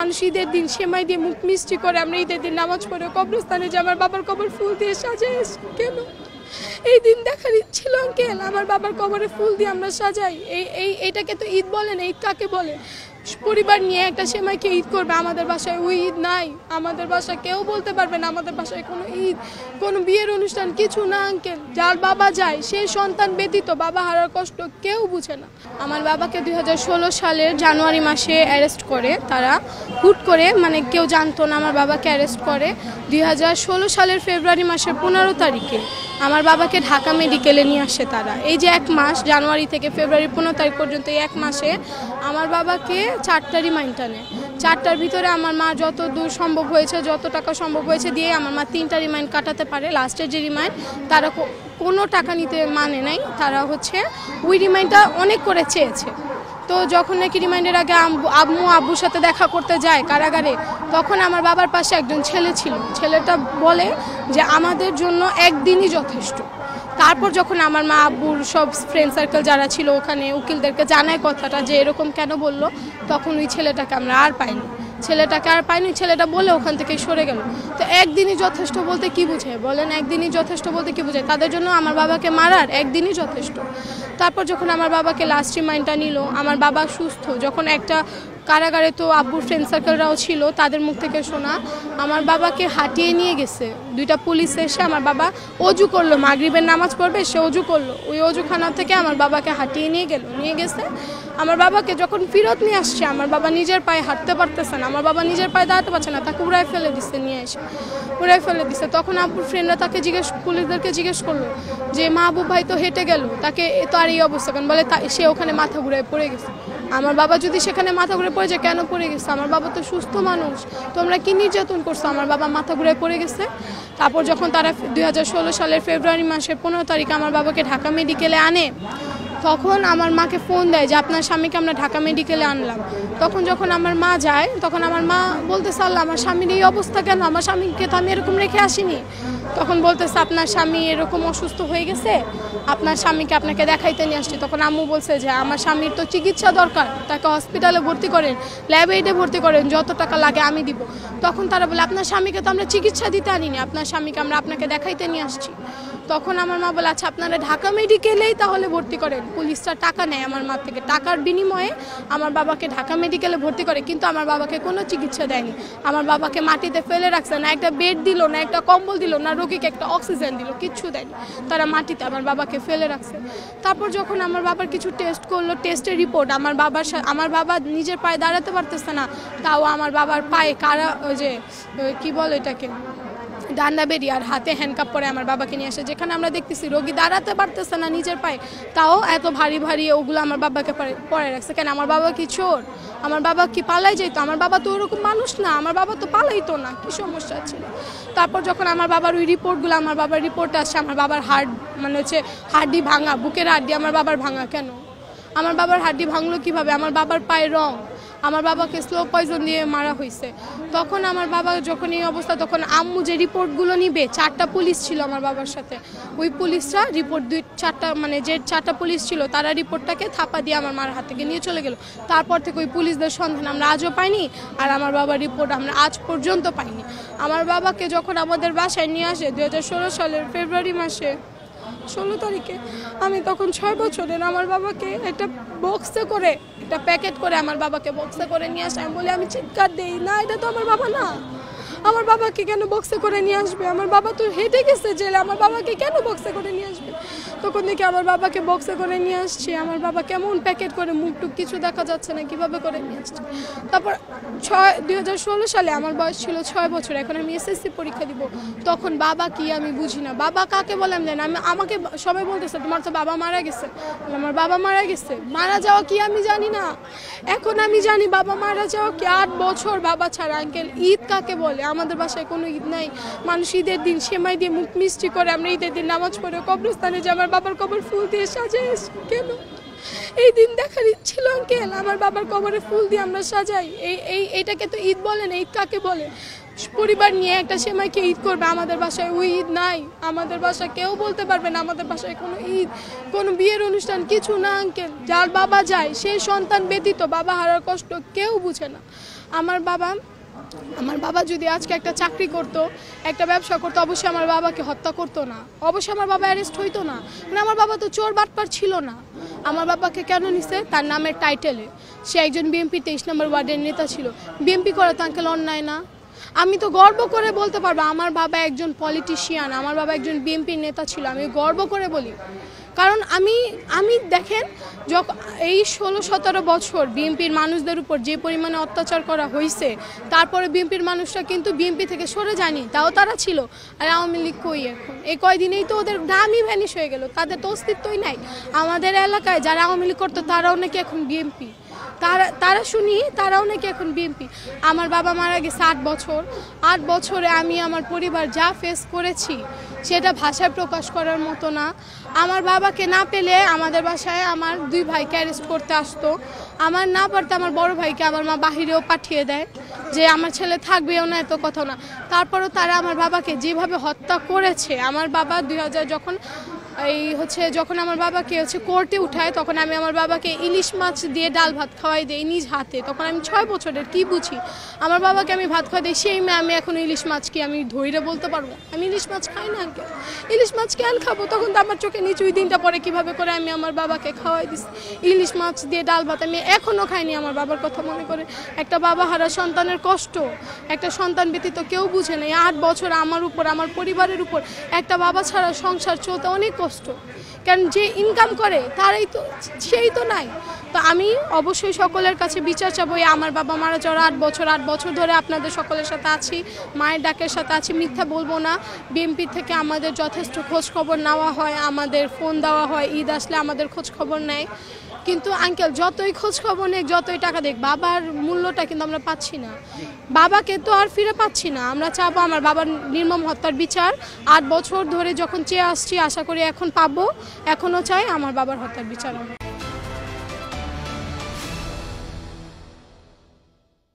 মানুষ ঈদের দিন সেমাই দিয়ে মুখ মিষ্টি করে আমরা ঈদের দিন নামাজ পড়ে কবরস্থানে যে আমার বাবার কবর ফুল দিয়ে সাজাই। কেন এই দিন দেখার ইচ্ছিল আঙ্কেল? আমার বাবার কবরে ফুল দিয়ে আমরা সাজাই। এইটাকে তো ঈদ বলে না। ঈদ কাকে বলে? পরিবার নিয়ে একটা সেমাইকে ঈদ করবে। আমাদের বাসায় ওই ঈদ নাই। আমাদের বাসায় কেউ বলতে পারবে না আমাদের বাসায় কোনো ঈদ, কোনো বিয়ের অনুষ্ঠান কিছু না আঙ্কেল। যার বাবা যায় সেই সন্তান ব্যতীত বাবা হারার কষ্ট কেউ বুঝে না। আমার বাবাকে 2016 সালের জানুয়ারি মাসে অ্যারেস্ট করে তারা, হুট করে, মানে কেউ জানতো না। আমার বাবাকে অ্যারেস্ট করে 2016 সালের ফেব্রুয়ারি মাসের 15 তারিখে আমার বাবাকে ঢাকা মেডিকেলে নিয়ে আসে তারা। এই যে এক মাস, জানুয়ারি থেকে ফেব্রুয়ারি 15 তারিখ পর্যন্ত এই এক মাসে আমার বাবাকে 4টা রিমাইন্ড টানে। 4টার ভিতরে আমার মা যত দূর সম্ভব হয়েছে, যত টাকা সম্ভব হয়েছে দিয়ে আমার মা 3টা রিমাইন্ড কাটাতে পারে। লাস্টের যে রিমাইন্ড তারা কোনো টাকা নিতে মানে নাই। তারা ওই রিমাইন্ডটা অনেক করে চেয়েছে। তো যখন নাকি রিমাইন্ডের আগে আব্বুর সাথে দেখা করতে যায় কারাগারে, তখন আমার বাবার পাশে একজন ছেলে ছিল। ছেলেটা বলে যে আমাদের জন্য একদিনই যথেষ্ট। তারপর যখন আমার মা আব্বুর সব ফ্রেন্ড সার্কেল যারা ছিল ওখানে উকিলদেরকে জানায় কথাটা যে এরকম কেন বললো, তখন ওই ছেলেটাকে আমরা আর পাইনি। ছেলেটা বলে ওখান থেকে সরে গেল। তো একদিনই যথেষ্ট বলতে কি বোঝায় বলেন? একদিনই যথেষ্ট বলতে কি বোঝায়? তাদের জন্য আমার বাবাকে মারার একদিনই যথেষ্ট। তারপর যখন আমার বাবাকে লাস্ট রিমাইন্ডটা নিল, আমার বাবা সুস্থ। যখন একটা কারাগারে তো আব্বুর ফ্রেন্ড সার্কেলরাও ছিল, তাদের মুখ থেকে শোনা আমার বাবাকে হাঁটিয়ে নিয়ে গেছে 2টা পুলিশ এসে। আমার বাবা অজু করলো, মাগরিবের নামাজ পড়বে, সে অজু করলো। ওই অজুখানা থেকে আমার বাবাকে হাঁটিয়ে নিয়ে গেছে। আমার বাবাকে যখন ফেরত নিয়ে আসছে, আমার বাবা নিজের পায়ে হাঁটতে পারতেছে না, আমার বাবা নিজের পায়ে দাঁড়াতে পারছে না, তাকে উড়াই ফেলে দিচ্ছে। তখন আব্বুর ফ্রেন্ডরা তাকে পুলিশদেরকে জিজ্ঞেস করলো যে মাহবুব ভাই তো হেঁটে গেল, তাকে তো আর এই অবস্থা কেন? বলে সে ওখানে মাথা ঘুরে পড়ে গেছে। আমার বাবা যদি সেখানে মাথা ঘুরে পড়ে যায়, কেন পড়ে গেছে? আমার বাবা তো সুস্থ মানুষ, তোমরা কি নির্যাতন করছো? আমার বাবা মাথা ঘুরে পড়ে গেছে। তারপর যখন তারা 2016 সালের ফেব্রুয়ারি মাসের 15 তারিখে আমার বাবাকে ঢাকা মেডিকেলে আনে, তখন আমার মাকে ফোন দেয় যে আপনার স্বামীকে আমরা ঢাকা মেডিকেলে আনলাম। তখন যখন আমার মা যায়, তখন আমার মা বলতেছে আল্লাহ, আমার স্বামীর এই অবস্থা কেন? আমার স্বামীকে তো আমি এরকম রেখে আসিনি। তখন বলতেছে আপনার স্বামী এরকম অসুস্থ হয়ে গেছে, আপনার স্বামীকে আপনাকে দেখাইতে নিয়ে আসছি। তখন আম্মু বলছে যে আমার স্বামীর তো চিকিৎসা দরকার, তাকে হসপিটালে ভর্তি করেন, ল্যাব এইডে ভর্তি করেন, যত টাকা লাগে আমি দিব। তখন তারা বলে আপনার স্বামীকে তো আমরা চিকিৎসা দিতে আনিনি, আপনার স্বামীকে আমরা আপনাকে দেখাইতে নিয়ে আসছি। তখন আমার মা বলে আচ্ছা আপনারা ঢাকা মেডিকেলেই তাহলে ভর্তি করেন। পুলিশরা টাকা নেয় আমার মা থেকে, টাকার বিনিময়ে আমার বাবাকে ঢাকা মেডিকেলে ভর্তি করে, কিন্তু আমার বাবাকে কোনো চিকিৎসা দেয়নি। আমার বাবাকে মাটিতে ফেলে রাখছে, না একটা বেড দিল, না একটা কম্বল দিল, না রোগীকে একটা অক্সিজেন দিল, কিচ্ছু দেয়নি। তারা মাটিতে আমার বাবাকে ফেলে রাখছে। তারপর যখন আমার বাবার কিছু টেস্ট করলো, টেস্টের রিপোর্ট, আমার বাবা নিজের পায়ে দাঁড়াতে পারতেছে না, তাও আমার বাবার পায়ে ওই যে কি বলে এটাকে, ডান্ডা বেরিয়ে আর হাতে হ্যান্ডকাপ পরে আমার বাবাকে নিয়ে আসে। যেখানে আমরা দেখতেছি রোগী দাঁড়াতে পারতেছে না নিজের পায়ে, তাও এত ভারী ভারী ওগুলো আমার বাবাকে পরে রাখছে। কেন? আমার বাবা কি চোর? আমার বাবা কি পালাই যাইতো? আমার বাবা তো ওরকম মানুষ না, আমার বাবা তো পালাইতো না, কি সমস্যা ছিল? তারপর যখন আমার বাবার ওই রিপোর্টগুলো, আমার বাবার রিপোর্ট আসছে, আমার বাবার হাড্ডি ভাঙা, বুকের হাড্ডি আমার বাবার ভাঙা। কেন আমার বাবার হাড্ডি ভাঙলো কিভাবে? আমার বাবার পায়ে রং, আমার বাবাকে স্লো পয়জন দিয়ে মারা হয়েছে। তখন আমার বাবা যখন এই অবস্থা, তখন আম্মু যে রিপোর্টগুলো নিবে, 4টা পুলিশ ছিল আমার বাবার সাথে, ওই পুলিশরা রিপোর্ট 4টা, মানে যে 4টা পুলিশ ছিল তারা রিপোর্টটাকে থাপা দিয়ে আমার মার হাত থেকে নিয়ে চলে গেল। তারপর থেকে ওই পুলিশদের সন্ধান আমরা আজও পাইনি, আর আমার বাবার রিপোর্ট আমরা আজ পর্যন্ত পাইনি। আমার বাবাকে যখন আমাদের বাসায় নিয়ে আসে 2016 সালের ফেব্রুয়ারি মাসে 16 তারিখে, আমি তখন 6 বছরের। আমার বাবাকে একটা বক্সে করে, একটা প্যাকেট করে আমার বাবাকে বক্সে করে নিয়ে আসে। আমি বলি, আমি চিৎকার দেই, না এটা তো আমার বাবা না, আমার বাবাকে কেন বক্সে করে নিয়ে আসবে? আমার বাবা তো হেঁটে গেছে জেলে, আমার বাবাকে কেন বক্সে করে নিয়ে আসবে? তখন দেখি আমার বাবাকে বক্সে করে নিয়ে আসছি। আমার বাবা কেমন প্যাকেট করে, মুখটুক কিছু দেখা যাচ্ছে না, কিভাবে করে নিয়ে আসছে। তারপর 2016 সালে আমার বয়স ছিল 6 বছর, এখন আমি এসএসসি পরীক্ষা দিব। তখন বাবা কি আমি বুঝি না, বাবা কাকে বলে আমি জানি না। আমাকে সবাই বলতেছে তোমার তো বাবা মারা গেছে। আমার বাবা মারা গেছে, মারা যাওয়া কি আমি জানি না। এখন আমি জানি বাবা মারা যাওয়া কি, 8 বছর বাবা ছাড়া। আঙ্কেল ঈদ কাকে বলে? আমাদের বাসায় কোনো ঈদ নাই। মানুষ ঈদের দিন সেমাই দিয়ে মুখ মিষ্টি করে আমরা ঈদের দিন নামাজ পড়ে কবরস্থানে যে আমার বাবার কবর ফুল দিয়ে সাজাই। কেন এই দিন দেখার ইচ্ছিল আঙ্কেল? আমার বাবার কবরে ফুল দিয়ে আমরা সাজাই। এইটাকে তো ঈদ বলে না। ঈদ কাকে বলে? পরিবার নিয়ে একটা সেমাইকে ঈদ করবে। আমাদের বাসায় ওই ঈদ নাই। আমাদের বাসায় কেউ বলতে পারবে না আমাদের বাসায় কোনো ঈদ, কোনো বিয়ের অনুষ্ঠান কিছু না আঙ্কেল। যার বাবা যায় সেই সন্তান ব্যতীত বাবা হারার কষ্ট কেউ বুঝে না। আমার বাবা যদি আজকে একটা চাকরি করতো, একটা ব্যবসা করতো, অবশ্যই আমার বাবাকে হত্যা করতো না, অবশ্যই আমার বাবা অ্যারেস্ট হইতো না। মানে আমার বাবা তো চোর বাটপার ছিল না। আমার বাবাকে কেন নিছে? তার নামের টাইটেলে। সে একজন বিএনপি 23 নম্বর ওয়ার্ডের নেতা ছিল। বিএনপি করা তো আঙ্কেল অন্যায় না? আমি তো গর্ব করে বলতে পারবো আমার বাবা একজন পলিটিশিয়ান, আমার বাবা একজন বিএনপির নেতা ছিল। আমি গর্ব করে বলি, কারণ আমি দেখেন যখন এই 16-17 বছর বিএনপির মানুষদের উপর যে পরিমাণে অত্যাচার করা হয়েছে, তারপরে বিএনপির মানুষরা কিন্তু বিএনপি থেকে সরে যায়নি, তাও তারা ছিল। আর আওয়ামী লীগ কই এখন? এই কয়দিনেই তো ওদের নামই ভ্যানিশ হয়ে গেল, তাদের তো অস্তিত্বই নাই। আমাদের এলাকায় যারা আওয়ামী লীগ করতো তারাও নাকি এখন বিএনপি, তারা শুনি তারাও নাকি এখন বিএনপি। আমার বাবা মারা গেছে 8 বছর। 8 বছরে আমি আমার পরিবার যা ফেস করেছি সেটা ভাষায় প্রকাশ করার মতো না। আমার বাবাকে না পেলে আমাদের বাসায় আমার 2 ভাইকে অ্যারেস্ট করতে আসতো। আমার না পারতে আমার বড় ভাইকে আমার মা বাহিরেও পাঠিয়ে দেয় যে আমার ছেলে থাকবেও না, এত কথা না। তারপরও তারা আমার বাবাকে যেভাবে হত্যা করেছে, আমার বাবা 2000 যখন আমার বাবাকে কোর্টে উঠায়, তখন আমি আমার বাবাকে ইলিশ মাছ দিয়ে ডাল ভাত খাওয়াই দিই নিজ হাতে। তখন আমি 6 বছরের, কি বুঝি? আমার বাবাকে আমি ভাত খাওয়াই দিই, সেই মেয়ে আমি এখন ইলিশ মাছ কি আমি ধৈর্য বলতে পারবো? আমি ইলিশ মাছ খাই না আঙ্কেল, ইলিশ মাছ কেন খাবো? তখন তো আমার চোখে নিচু। ওই দিনটা পরে কিভাবে করে আমি আমার বাবাকে খাওয়াই দিছি ইলিশ মাছ দিয়ে ডাল ভাত। আমি এখনও খাইনি আমার বাবার কথা মনে করে। একটা বাবা হারা সন্তানের কষ্ট একটা সন্তান ব্যতীত কেউ বুঝে নেই। 8 বছর আমার উপর, আমার পরিবারের উপর একটা বাবা ছাড়া সংসার চলতে অনেক কষ্ট। কারণ যে ইনকাম করে সেই তো নাই। তো আমি অবশ্যই সকলের কাছে বিচার চাবো। আমার বাবা মারা যাওয়ার 8 বছর ধরে আপনাদের সকলের সাথে আছি, মায়ের ডাকের সাথে আছি, মিথ্যা বলবো না। বিএনপি থেকে আমাদের যথেষ্ট খোঁজ খবর নেওয়া হয়, আমাদের ফোন দেওয়া হয়, ঈদ আসলে আমাদের খোঁজ খবর নেয়। কিন্তু আঙ্কেল যতই খোঁজ খবর নেই, যতই টাকা দেখ, বাবার মূল্যটা কিন্তু আমরা পাচ্ছি না। বাবাকে তো আর ফিরে পাচ্ছি না। আমরা চাবো আমার বাবার নির্মম হত্যার বিচার। 8 বছর ধরে যখন চেয়ে আসছি, আশা করি এখন পাবো। এখনও চাই আমার বাবার হত্যার বিচার।